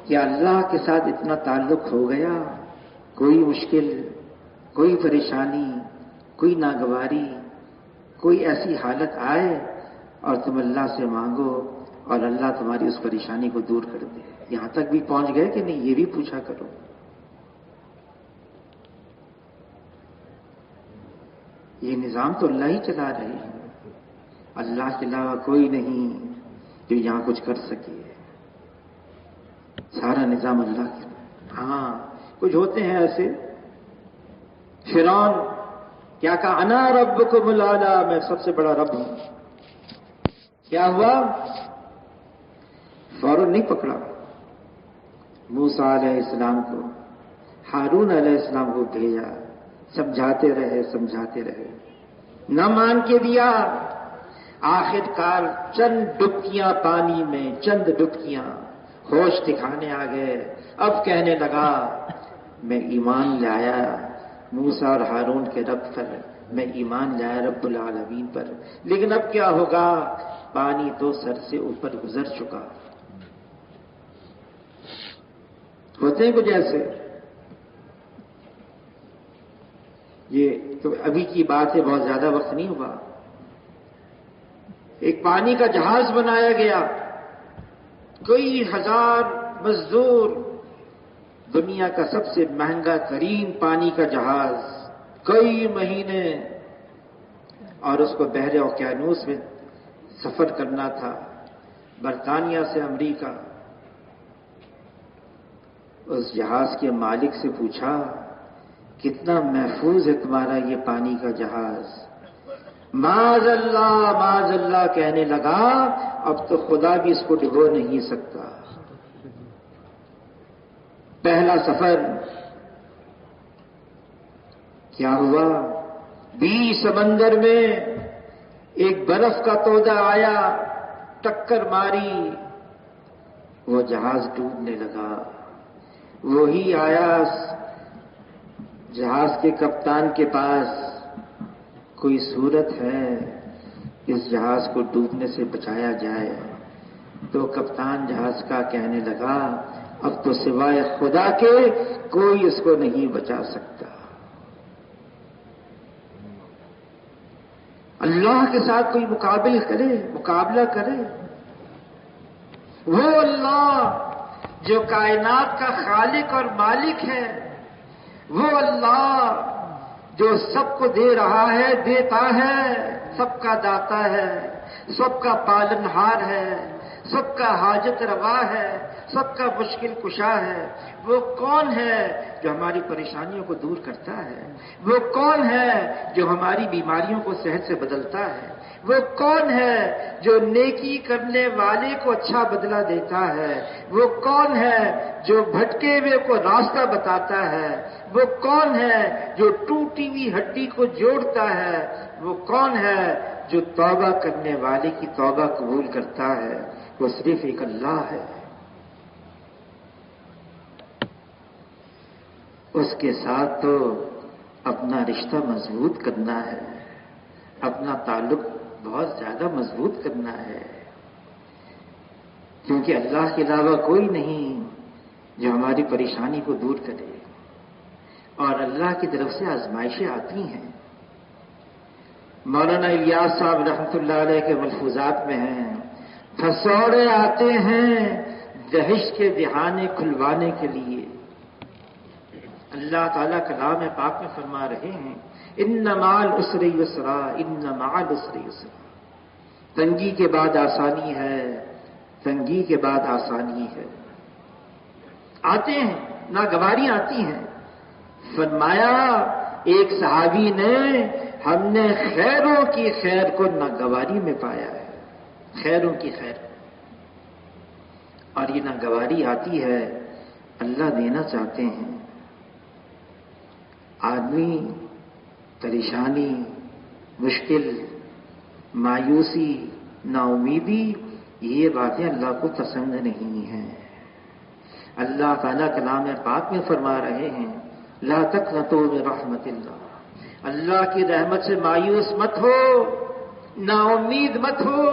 کہ اللہ کے ساتھ اتنا تعلق ہو گیا، کوئی مشکل، کوئی پریشانی، کوئی ناگواری، کوئی ایسی حالت آئے اور تم اللہ سے مانگو اور اللہ تمہاری اس پریشانی کو دور کر دے، یہاں تک بھی پہنچ گئے کہ نہیں، یہ بھی پوچھا کرو۔ یہ نظام تو اللہ ہی چلا رہے ہیں، اللہ کے علاوہ کوئی نہیں جو یہاں کچھ کر سکے، سارا نظام اللہ کے۔ ہاں کچھ ہوتے ہیں ایسے، فرعون کیا کہا انا ربکم الاعلی، میں سب سے بڑا رب ہوں، کیا ہوا؟ فوراً نہیں پکڑا، موسیٰ علیہ السلام کو، ہارون علیہ السلام کو بھیجا، سمجھاتے رہے، نہ مان کے دیا، آخر کار چند ڈبکیاں پانی میں، چند ڈبکیاں، ہوش دکھانے آ گئے، اب کہنے لگا میں ایمان لایا موسیٰ اور ہارون کے رب پر، میں ایمان لایا رب العالمین پر، لیکن اب کیا ہوگا؟ پانی تو سر سے اوپر گزر چکا۔ ہوتے ہیں کچھ ایسے، یہ تو ابھی کی بات ہے، بہت زیادہ وقت نہیں ہوا۔ ایک پانی کا جہاز بنایا گیا، کئی ہزار مزدور دنیا کا سب سے مہنگا ترین پانی کا جہاز، کئی مہینے، اور اس کو بحر اوقیانوس میں سفر کرنا تھا، برطانیہ سے امریکہ۔ اس جہاز کے مالک سے پوچھا، کتنا محفوظ ہے تمہارا یہ پانی کا جہاز؟ معاذ اللہ کہنے لگا، اب تو خدا بھی اس کو ڈبو نہیں سکتا۔ پہلا سفر کیا ہوا؟ 20 سمندر میں ایک برف کا تودہ آیا، ٹکر ماری، وہ جہاز ڈوبنے لگا۔ وہی آیا جہاز کے کپتان کے پاس، کوئی صورت ہے اس جہاز کو ڈوبنے سے بچایا جائے؟ تو کپتان جہاز کا کہنے لگا، اب تو سوائے خدا کے کوئی اس کو نہیں بچا سکتا۔ اللہ کے ساتھ کوئی مقابلہ کرے؟ وہ اللہ جو کائنات کا خالق اور مالک ہے، وہ اللہ جو سب کو دے رہا ہے، دیتا ہے، سب کا داتا ہے، سب کا پالنہار ہے، سب کا حاجت روا ہے، سب کا مشکل کشا ہے۔ وہ کون ہے جو ہماری پریشانیوں کو دور کرتا ہے؟ وہ کون ہے جو ہماری بیماریوں کو صحت سے بدلتا ہے؟ وہ کون ہے جو نیکی کرنے والے کو اچھا بدلہ دیتا ہے؟ وہ کون ہے جو بھٹکے ہوئے کو راستہ بتاتا ہے؟ وہ کون ہے جو ٹوٹی ہوئی ہڈی کو جوڑتا ہے؟ وہ کون ہے جو توبہ کرنے والے کی توبہ قبول کرتا ہے؟ وہ صرف ایک اللہ ہے۔ اس کے ساتھ تو اپنا رشتہ مضبوط کرنا ہے، اپنا تعلق بہت زیادہ مضبوط کرنا ہے، کیونکہ اللہ کے علاوہ کوئی نہیں جو ہماری پریشانی کو دور کرے، اور اللہ کی طرف سے آزمائشیں آتی ہیں۔ مولانا الیاس صاحب رحمۃ اللہ علیہ کے ملفوظات میں ہیں، پھسوڑے آتے ہیں دہشت کے دہانے کھلوانے کے لیے۔ اللہ تعالیٰ کلام پاک میں فرما رہے ہیں، ان مع العسر یسرا، ان مع العسر یسرا۔ تنگی کے بعد آسانی ہے، تنگی کے بعد آسانی ہے۔ آتے ہیں، ناگواری آتی ہیں۔ فرمایا ایک صحابی نے، ہم نے خیروں کی خیر کو ناگواری میں پایا ہے، خیروں کی خیر، اور یہ ناگواری آتی ہے، اللہ دینا چاہتے ہیں۔ آدمی پریشانی، مشکل، مایوسی، نا امیدی، یہ باتیں اللہ کو پسند نہیں ہیں۔ اللہ تعالیٰ کلام پاک میں فرما رہے ہیں، لا تقنطوا من رحمت اللہ، اللہ کی رحمت سے مایوس مت ہو، نا امید مت ہو۔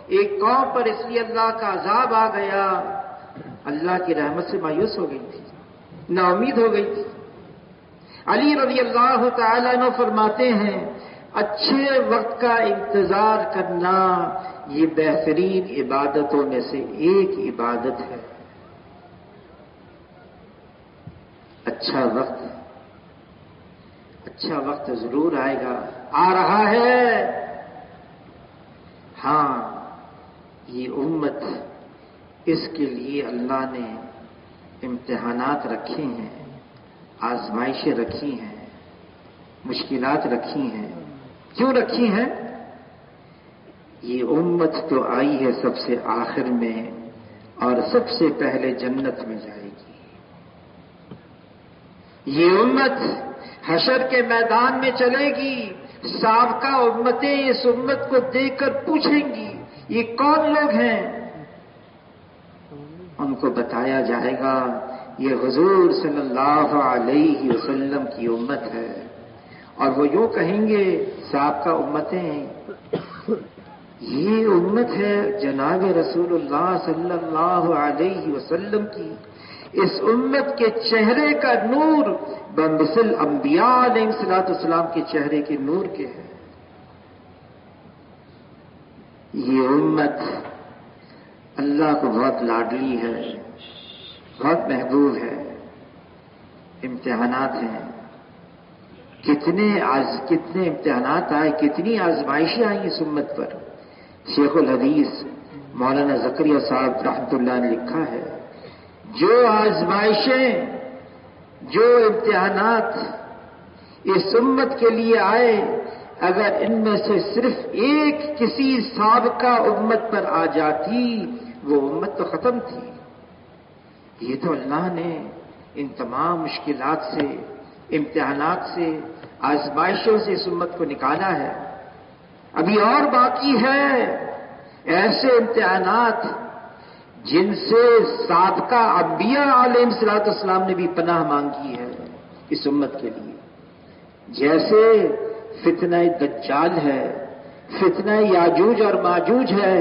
ایک قوم پر اس لیے اللہ کا عذاب آ گیا، اللہ کی رحمت سے مایوس ہو گئی تھی، نا امید ہو گئی تھی۔ علی رضی اللہ تعالیٰ عنہ فرماتے ہیں، اچھے وقت کا انتظار کرنا یہ بہترین عبادتوں میں سے ایک عبادت ہے۔ اچھا وقت ضرور آئے گا، آ رہا ہے۔ ہاں، یہ امت، اس کے لیے اللہ نے امتحانات رکھے ہیں، آزمائشیں رکھی ہیں، مشکلات رکھی ہیں۔ کیوں رکھی ہیں؟ یہ امت تو آئی ہے سب سے آخر میں، اور سب سے پہلے جنت میں جائے گی۔ یہ امت حشر کے میدان میں چلے گی، سابقہ امتیں اس امت کو دیکھ کر پوچھیں گی، یہ کون لوگ ہیں؟ ان کو بتایا جائے گا، یہ حضور صلی اللہ علیہ وسلم کی امت ہے، اور وہ یوں کہیں گے، سابقہ امتیں، یہ امت ہے جناب رسول اللہ صلی اللہ علیہ وسلم کی۔ اس امت کے چہرے کا نور بمثل انبیاء علیہ السلام کے چہرے کے نور کے ہے۔ یہ امت اللہ کو بہت لاڈلی ہے، بہت محبوب ہے۔ امتحانات ہیں، کتنے امتحانات آئے، کتنی آزمائشیں آئی اس امت پر. شیخ الحدیث مولانا زکریا صاحب رحمۃ اللہ نے لکھا ہے، جو آزمائشیں، جو امتحانات اس امت کے لیے آئے، اگر ان میں سے صرف ایک کسی سابقہ امت پر آ جاتی وہ امت تو ختم تھی. یہ تو اللہ نے ان تمام مشکلات سے، امتحانات سے، آزمائشوں سے اس امت کو نکالا ہے. ابھی اور باقی ہے ایسے امتحانات جن سے سابقہ انبیاء علیہ الصلوۃ والسلام نے بھی پناہ مانگی ہے اس امت کے لیے. جیسے فتنہ دجال ہے، فتنہ یاجوج اور ماجوج ہے،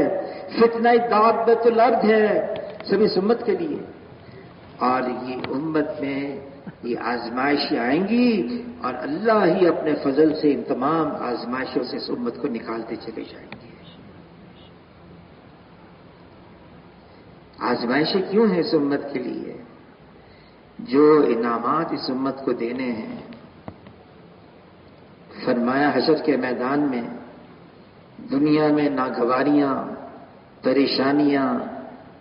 فتنہ دابۃ الارض ہے، سب اس امت کے لیے. اور یہ امت میں یہ آزمائشیں آئیں گی اور اللہ ہی اپنے فضل سے ان تمام آزمائشوں سے اس امت کو نکالتے چلے جائیں گے. آزمائشیں کیوں ہیں اس امت کے لیے؟ جو انعامات اس امت کو دینے ہیں. فرمایا حشر کے میدان میں دنیا میں ناگواریاں، پریشانیاں،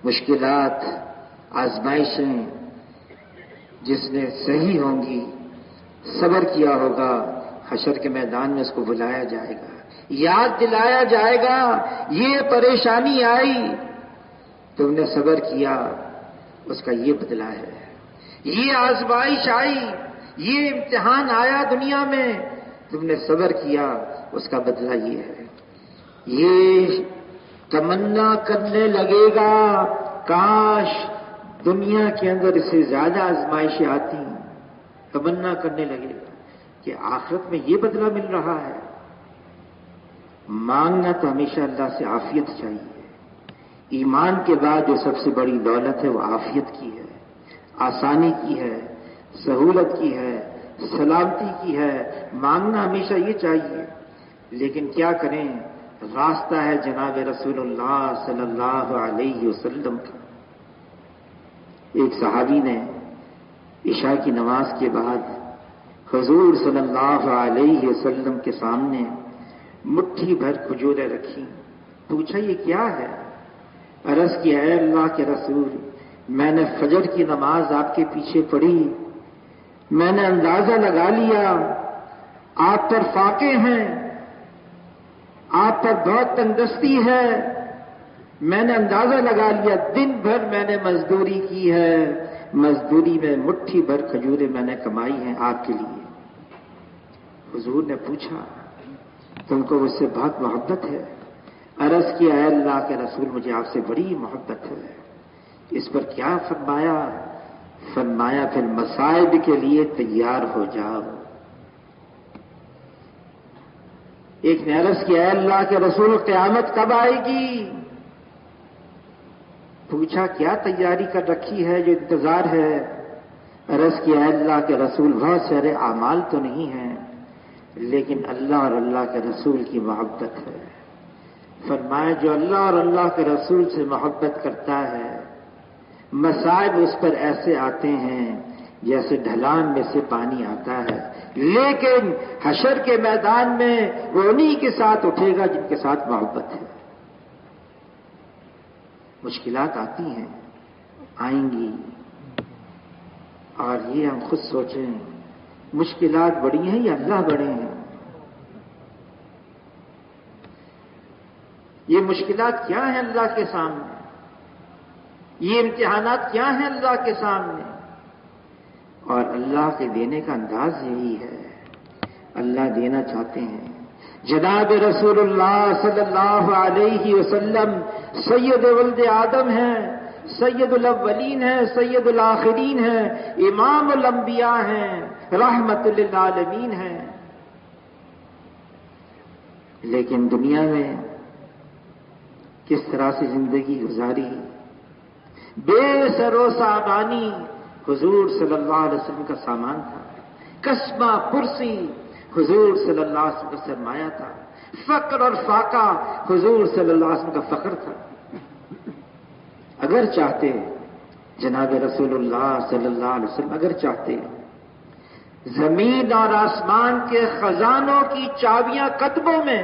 مشکلات، آزمائشیں جس نے صحیح ہوں گی، صبر کیا ہوگا، حشر کے میدان میں اس کو بلایا جائے گا، یاد دلایا جائے گا یہ پریشانی آئی، تم نے صبر کیا، اس کا یہ بدلہ ہے. یہ آزمائش آئی، یہ امتحان آیا دنیا میں، تم نے صبر کیا، اس کا بدلہ یہ ہے. یہ تمنا کرنے لگے گا کاش دنیا کے اندر اس سے زیادہ آزمائشیں آتی. تمنا کرنے لگے گا کہ آخرت میں یہ بدلہ مل رہا ہے. مانگنا تو ہمیشہ اللہ سے عافیت چاہیے. ایمان کے بعد جو سب سے بڑی دولت ہے وہ عافیت کی ہے، آسانی کی ہے، سہولت کی ہے، سلامتی کی ہے. مانگنا ہمیشہ یہ چاہیے. لیکن کیا کریں، راستہ ہے جناب رسول اللہ صلی اللہ علیہ وسلم کا. ایک صحابی نے عشاء کی نماز کے بعد حضور صلی اللہ علیہ وسلم کے سامنے مٹھی بھر کھجوریں رکھی. پوچھا یہ کیا ہے؟ عرض کیا اے اللہ کے رسول، میں نے فجر کی نماز آپ کے پیچھے پڑھی، میں نے اندازہ لگا لیا آپ پر فاقے ہیں، آپ پر بہت تندرستی ہے. میں نے اندازہ لگا لیا دن بھر میں نے مزدوری کی ہے، مزدوری میں مٹھی بھر کھجوریں میں نے کمائی ہیں آپ کے لیے. حضور نے پوچھا تم کو مجھ سے بہت محبت ہے؟ عرض کیا اے اللہ کے رسول مجھے آپ سے بڑی محبت ہے. اس پر کیا فرمایا؟ فرمایا پھر مصائب کے لیے تیار ہو جاؤ. ایک نے عرض کیا اے اللہ کے رسول قیامت کب آئے گی؟ پوچھا کیا تیاری کر رکھی ہے جو انتظار ہے؟ عرض کیا اے اللہ کے رسول بہت سارے اعمال تو نہیں ہیں لیکن اللہ اور اللہ کے رسول کی محبت ہے. فرمایا جو اللہ اور اللہ کے رسول سے محبت کرتا ہے مصائب اس پر ایسے آتے ہیں جیسے ڈھلان میں سے پانی آتا ہے، لیکن حشر کے میدان میں وہ انہی کے ساتھ اٹھے گا جن کے ساتھ محبت ہے. مشکلات آتی ہیں، آئیں گی، اور یہ ہم خود سوچیں مشکلات بڑی ہیں یا اللہ بڑے ہیں؟ یہ مشکلات کیا ہیں اللہ کے سامنے؟ یہ امتحانات کیا ہیں اللہ کے سامنے؟ اور اللہ کے دینے کا انداز یہی ہے. اللہ دینا چاہتے ہیں. جناب رسول اللہ صلی اللہ علیہ وسلم سید ولد آدم ہیں، سید الاولین ہیں، سید الآخرین ہیں، امام الانبیاء ہیں، رحمت للعالمین ہیں. لیکن دنیا میں کس طرح سے زندگی گزاری، بے سر و سامانی حضور صلی اللہ علیہ وسلم کا سامان تھا. قسمہ پرسی حضور صلی اللہ علیہ وسلم کا سرمایہ تھا. فقر اور فاقہ حضور صلی اللہ علیہ وسلم کا فخر تھا. اگر چاہتے جناب رسول اللہ صلی اللہ علیہ وسلم، اگر چاہتے زمین اور آسمان کے خزانوں کی چابیاں قدموں میں،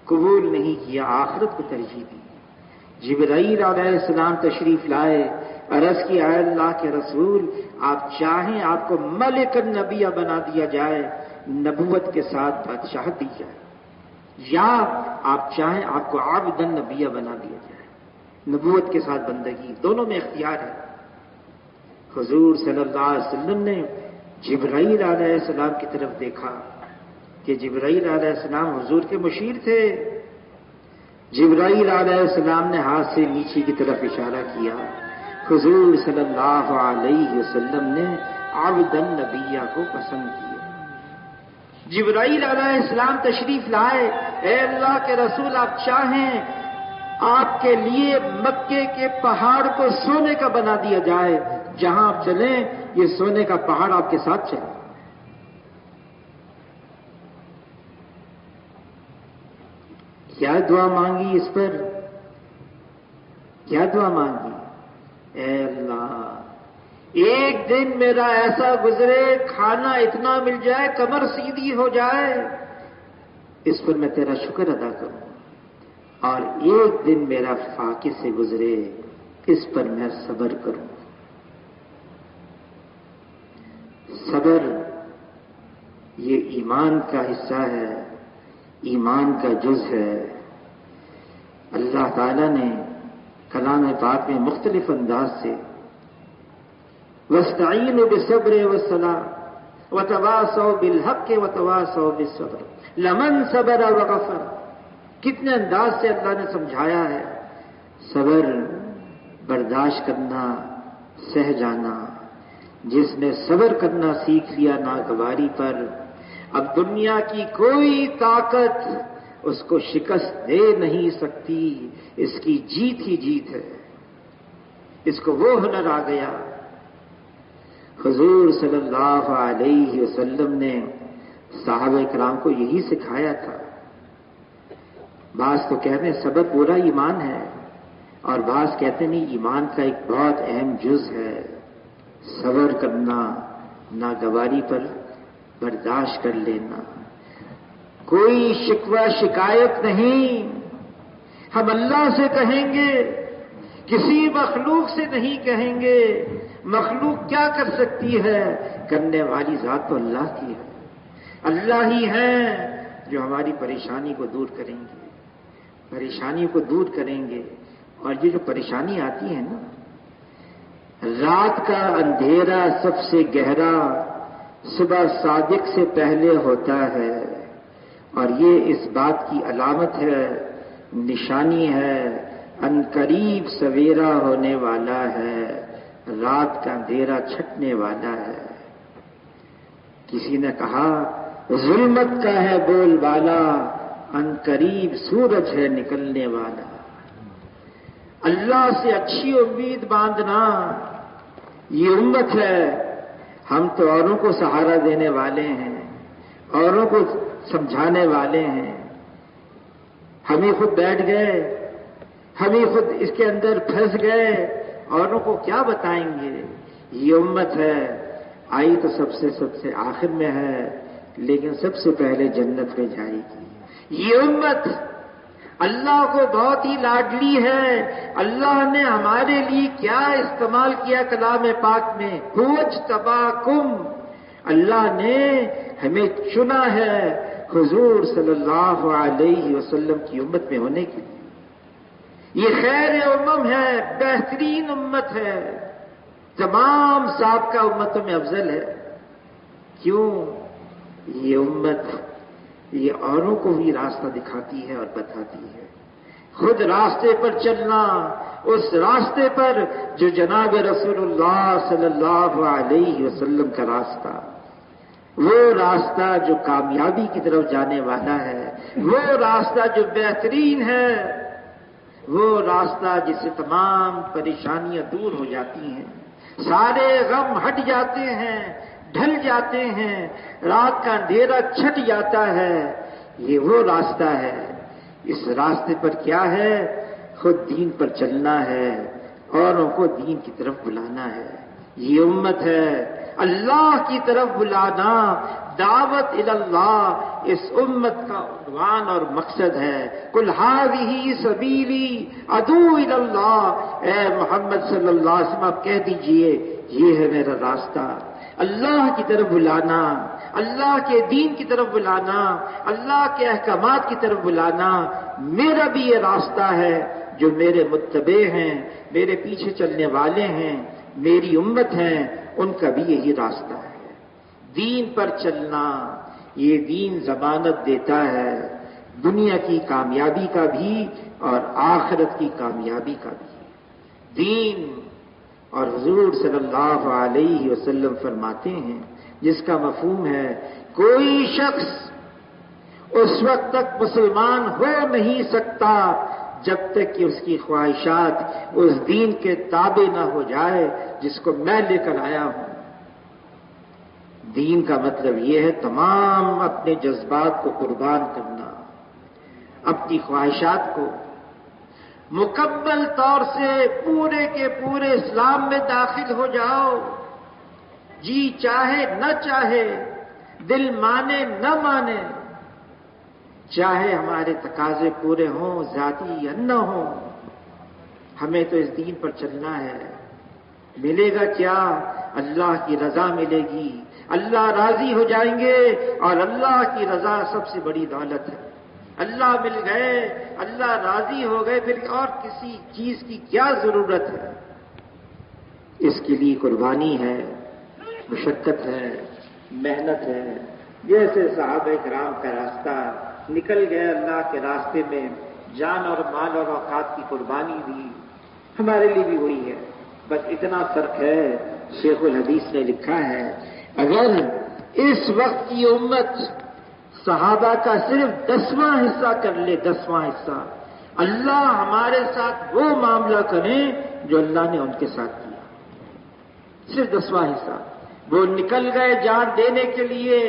قبول نہیں کیا، آخرت کو ترجیح دی۔ جبرائیل علیہ السلام تشریف لائے، عرض کی اے اللہ کے رسول، آپ چاہیں آپ کو ملک النبیہ بنا دیا جائے، نبوت کے ساتھ بادشاہت دی جائے، یا آپ چاہیں آپ کو عبد النبیہ بنا دیا جائے، نبوت کے ساتھ بندگی، دونوں میں اختیار ہے۔ حضور صلی اللہ علیہ وسلم نے جبرائیل علیہ السلام کی طرف دیکھا کہ جبرائیل علیہ السلام حضور کے مشیر تھے۔ جبرائیل علیہ السلام نے ہاتھ سے نیچے کی طرف اشارہ کیا، حضور صلی اللہ علیہ وسلم نے عبد النبیہ کو پسند کیا۔ جبرائیل علیہ السلام تشریف لائے، اے اللہ کے رسول، آپ چاہیں آپ کے لیے مکے کے پہاڑ کو سونے کا بنا دیا جائے، جہاں آپ چلیں یہ سونے کا پہاڑ آپ کے ساتھ چلے۔ کیا دعا مانگی اس پر؟ کیا دعا مانگی؟ اے اللہ، ایک دن میرا ایسا گزرے، کھانا اتنا مل جائے، کمر سیدھی ہو جائے، اس پر میں تیرا شکر ادا کروں، اور ایک دن میرا فاقے سے گزرے، اس پر میں صبر کروں۔ صبر یہ ایمان کا حصہ ہے، ایمان کا جز ہے۔ اللہ تعالیٰ نے کلام پاک میں مختلف انداز سے وَاسْتَعِينُوا بِالصَّبْرِ وَالصَّلَاةِ وَتَوَاصَوْا بِالْحَقِّ وَتَوَاصَوْا بِالصَّبْرِ لَمَنْ صَبَرَ وَغَفَرَ، کتنے انداز سے اللہ نے سمجھایا ہے۔ صبر، برداشت کرنا، سہ جانا۔ جس نے صبر کرنا سیکھ لیا ناگواری پر، اب دنیا کی کوئی طاقت اس کو شکست دے نہیں سکتی، اس کی جیت ہی جیت ہے، اس کو وہ ہنر آ گیا۔ حضور صلی اللہ علیہ وسلم نے صحابہ کرام کو یہی سکھایا تھا۔ بعض تو کہتے ہیں صبر پورا ایمان ہے، اور بعض کہتے نہیں، ایمان کا ایک بہت اہم جز ہے صبر کرنا، ناگواری پر برداشت کر لینا۔ کوئی شکوہ شکایت نہیں، ہم اللہ سے کہیں گے، کسی مخلوق سے نہیں کہیں گے۔ مخلوق کیا کر سکتی ہے؟ کرنے والی ذات تو اللہ کی ہے۔ اللہ ہی ہیں جو ہماری پریشانی کو دور کریں گے، پریشانی کو دور کریں گے۔ اور یہ جو پریشانی آتی ہے نا، رات کا اندھیرا سب سے گہرا صبح صادق سے پہلے ہوتا ہے، اور یہ اس بات کی علامت ہے، نشانی ہے، عنقریب سویرا ہونے والا ہے، رات کا اندھیرا چھٹنے والا ہے۔ کسی نے کہا ظلمت کا ہے بول بالا، عنقریب سورج ہے نکلنے والا۔ اللہ سے اچھی امید باندھنا یہ امت ہے۔ ہم تو اوروں کو سہارا دینے والے ہیں، اوروں کو سمجھانے والے ہیں، ہم ہی خود بیٹھ گئے، ہم ہی خود اس کے اندر پھنس گئے، اوروں کو کیا بتائیں گے؟ یہ امت ہے، آئی تو سب سے آخر میں ہے، لیکن سب سے پہلے جنت میں جائے گی۔ یہ امت اللہ کو بہت ہی لاڈلی ہے۔ اللہ نے ہمارے لیے کیا استعمال کیا کلام پاک میں؟ اجتباکم، اللہ نے ہمیں چنا ہے حضور صلی اللہ علیہ وسلم کی امت میں ہونے کے لیے۔ یہ خیر امم ہے، بہترین امت ہے، تمام سابقہ امتوں میں افضل ہے۔ کیوں؟ یہ امت یہ اوروں کو بھی راستہ دکھاتی ہے اور بتاتی ہے۔ خود راستے پر چلنا، اس راستے پر جو جناب رسول اللہ صلی اللہ علیہ وسلم کا راستہ، وہ راستہ جو کامیابی کی طرف جانے والا ہے، وہ راستہ جو بہترین ہے، وہ راستہ جس سے تمام پریشانیاں دور ہو جاتی ہیں، سارے غم ہٹ جاتے ہیں، ڈھل جاتے ہیں، رات کا اندھیرا چھٹ جاتا ہے۔ یہ وہ راستہ ہے۔ اس راستے پر کیا ہے؟ خود دین پر چلنا ہے، اوروں کو دین کی طرف بلانا ہے۔ یہ امت ہے اللہ کی طرف بلانا، دعوت اللہ اس امت کا عنوان اور مقصد ہے۔ قل ھذہ سبیلی ادعو الی اللہ، اے محمد صلی اللہ علیہ وسلم آپ کہہ دیجئے یہ ہے میرا راستہ، اللہ کی طرف بلانا، اللہ کے دین کی طرف بلانا، اللہ کے احکامات کی طرف بلانا۔ میرا بھی یہ راستہ ہے، جو میرے متبع ہیں، میرے پیچھے چلنے والے ہیں، میری امت ہیں، ان کا بھی یہی راستہ ہے۔ دین پر چلنا، یہ دین ضمانت دیتا ہے دنیا کی کامیابی کا بھی اور آخرت کی کامیابی کا بھی۔ دین، اور حضور صلی اللہ علیہ وسلم فرماتے ہیں جس کا مفہوم ہے کوئی شخص اس وقت تک مسلمان ہو نہیں سکتا جب تک کہ اس کی خواہشات اس دین کے تابع نہ ہو جائے جس کو میں لے کر آیا ہوں۔ دین کا مطلب یہ ہے تمام اپنے جذبات کو قربان کرنا، اپنی خواہشات کو مکمل طور سے پورے کے پورے اسلام میں داخل ہو جاؤ، جی چاہے نہ چاہے، دل مانے نہ مانے، چاہے ہمارے تقاضے پورے ہوں ذاتی یا نہ ہوں، ہمیں تو اس دین پر چلنا ہے۔ ملے گا کیا؟ اللہ کی رضا ملے گی، اللہ راضی ہو جائیں گے، اور اللہ کی رضا سب سے بڑی دولت ہے۔ اللہ مل گئے، اللہ راضی ہو گئے، پھر اور کسی چیز کی کیا ضرورت ہے؟ اس کے لیے قربانی ہے، مشقت ہے، محنت ہے۔ جیسے صحابہ کرام کا راستہ نکل گئے اللہ کے راستے میں، جان اور مال اور اوقات کی قربانی دی، ہمارے لیے بھی وہی ہے، بس اتنا فرق ہے۔ شیخ الحدیث نے لکھا ہے اگر اس وقت کی امت صحابہ کا صرف 10واں حصہ کر لے، 10واں حصہ، اللہ ہمارے ساتھ وہ معاملہ کرے جو اللہ نے ان کے ساتھ کیا۔ صرف 10واں حصہ، وہ نکل گئے جان دینے کے لیے،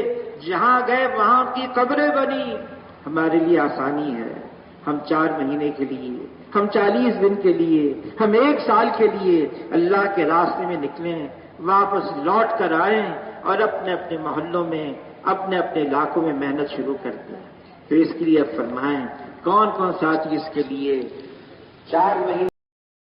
جہاں گئے وہاں کی قبریں بنی، ہمارے لیے آسانی ہے۔ ہم 4 مہینے کے لیے، ہم 40 دن کے لیے، ہم 1 سال کے لیے اللہ کے راستے میں نکلیں، واپس لوٹ کر آئیں اور اپنے اپنے محلوں میں، اپنے اپنے علاقوں میں محنت شروع کر دیں۔ تو اس کے لیے اب فرمائیں کون کون ساتھی اس کے لیے 4 مہینے